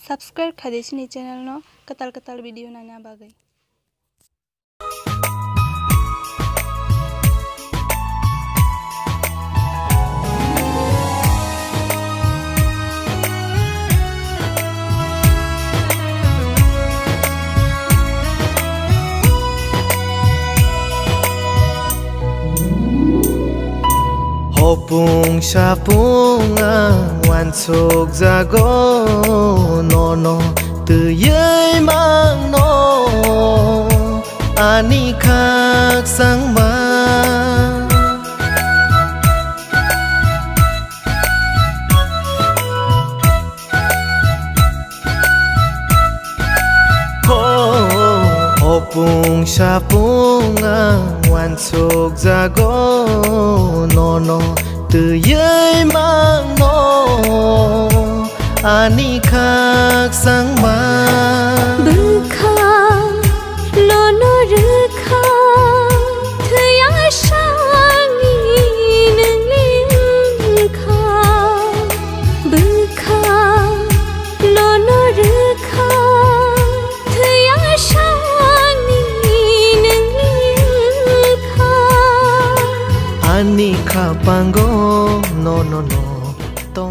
Subscribe khade sini channel no katal video nanya bagai. Hopung sapunga wansuk jago nono từ dưới mang no ani khắc sang ma Hopung sapunga wansuk jago nono từ dưới mang no ani khắc sang ma bukha lono rukha thaya sangi nung kha bukha lono rukha thaya sangi nung kha ani kha pango no to